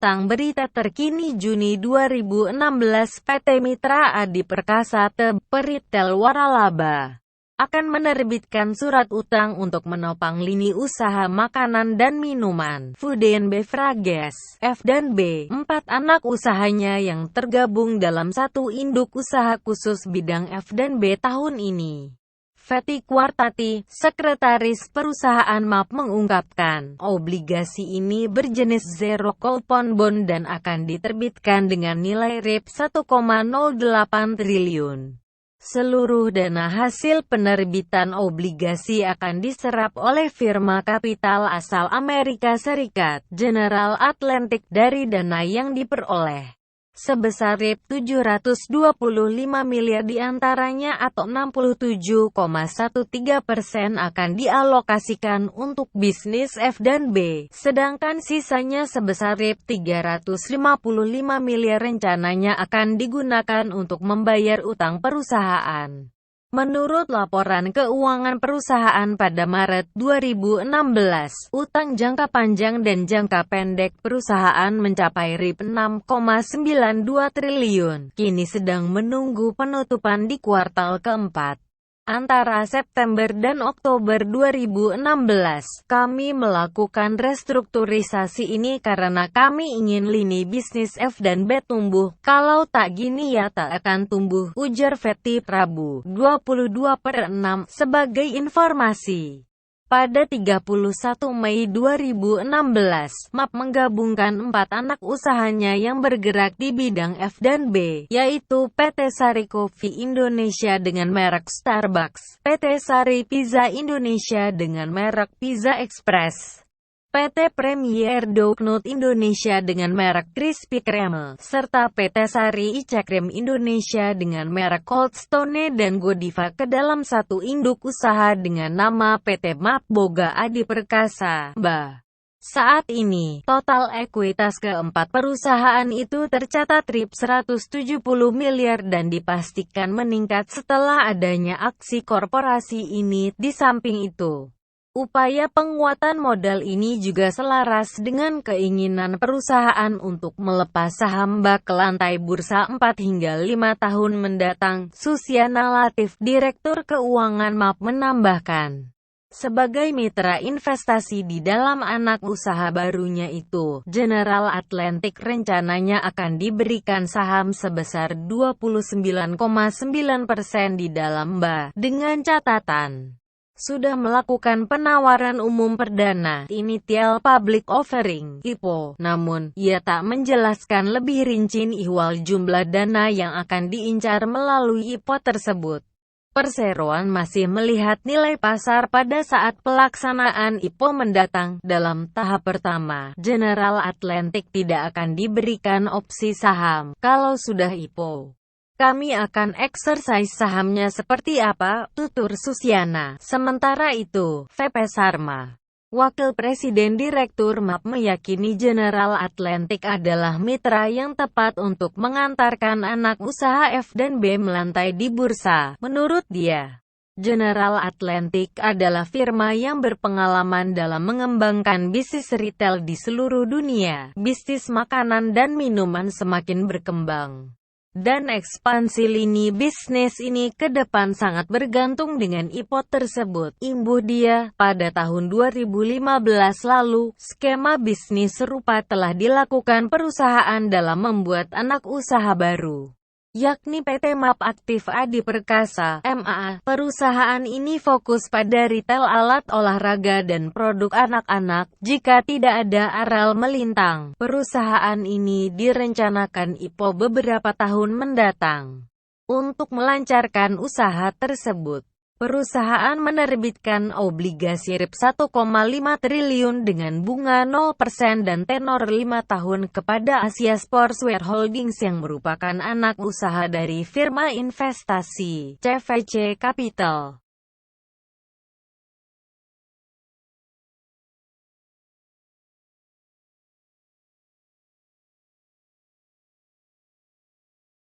Tang berita terkini Juni 2016 PT Mitra Adi Perkasa Peritel Waralaba akan menerbitkan surat utang untuk menopang lini usaha makanan dan minuman, Food and Beverages, F&B. 4 anak usahanya yang tergabung dalam satu induk usaha khusus bidang F&B tahun ini. Fetty Kwartati, sekretaris perusahaan MAP mengungkapkan, obligasi ini berjenis zero coupon bond dan akan diterbitkan dengan nilai RIP 1,08 triliun. Seluruh dana hasil penerbitan obligasi akan diserap oleh firma kapital asal Amerika Serikat, General Atlantic, dari dana yang diperoleh sebesar RIP 725 miliar diantaranya atau 67,13% akan dialokasikan untuk bisnis F&B, sedangkan sisanya sebesar RIP 355 miliar rencananya akan digunakan untuk membayar utang perusahaan. Menurut laporan keuangan perusahaan pada Maret 2016, utang jangka panjang dan jangka pendek perusahaan mencapai RIP 6,92 triliun, kini sedang menunggu penutupan di kuartal keempat. Antara September dan Oktober 2016, kami melakukan restrukturisasi ini karena kami ingin lini bisnis F&B tumbuh. Kalau tak gini ya tak akan tumbuh, ujar Fetty Rabu, 22/6, sebagai informasi. Pada 31 Mei 2016, MAP menggabungkan 4 anak usahanya yang bergerak di bidang F&B, yaitu PT Sari Coffee Indonesia dengan merek Starbucks, PT Sari Pizza Indonesia dengan merek Pizza Express, PT Premier Donut Indonesia dengan merek Krispy Kreme, serta PT Sari Ice Cream Indonesia dengan merek Cold Stone dan Godiva ke dalam satu induk usaha dengan nama PT MAP Boga Adi Perkasa, BA. Saat ini, total ekuitas keempat perusahaan itu tercatat RIP 170 miliar dan dipastikan meningkat setelah adanya aksi korporasi ini. Di samping itu, upaya penguatan modal ini juga selaras dengan keinginan perusahaan untuk melepas saham BA ke lantai bursa 4 hingga 5 tahun mendatang. Susiana Latif, Direktur Keuangan MAP menambahkan, sebagai mitra investasi di dalam anak usaha barunya itu, General Atlantic rencananya akan diberikan saham sebesar 29,9% di dalam BA, dengan catatan sudah melakukan penawaran umum perdana, Initial Public Offering, IPO. Namun, ia tak menjelaskan lebih rinci ihwal jumlah dana yang akan diincar melalui IPO tersebut. Perseroan masih melihat nilai pasar pada saat pelaksanaan IPO mendatang. Dalam tahap pertama, General Atlantic tidak akan diberikan opsi saham. Kalau sudah IPO, kami akan exercise sahamnya seperti apa, tutur Susiana. Sementara itu, VP Sarma, Wakil Presiden Direktur MAP, meyakini General Atlantic adalah mitra yang tepat untuk mengantarkan anak usaha F&B melantai di bursa. Menurut dia, General Atlantic adalah firma yang berpengalaman dalam mengembangkan bisnis retail di seluruh dunia. Bisnis makanan dan minuman semakin berkembang, dan ekspansi lini bisnis ini ke depan sangat bergantung dengan IPO tersebut, imbuh dia. Pada tahun 2015 lalu, skema bisnis serupa telah dilakukan perusahaan dalam membuat anak usaha baru, yakni PT MAP Aktif Adi Perkasa, MA. Perusahaan ini fokus pada retail alat olahraga dan produk anak-anak. Jika tidak ada aral melintang, perusahaan ini direncanakan IPO beberapa tahun mendatang. Untuk melancarkan usaha tersebut, perusahaan menerbitkan obligasi RIP 1,5 triliun dengan bunga 0% dan tenor 5 tahun kepada Asia Sportswear Holdings yang merupakan anak usaha dari firma investasi CVC Capital.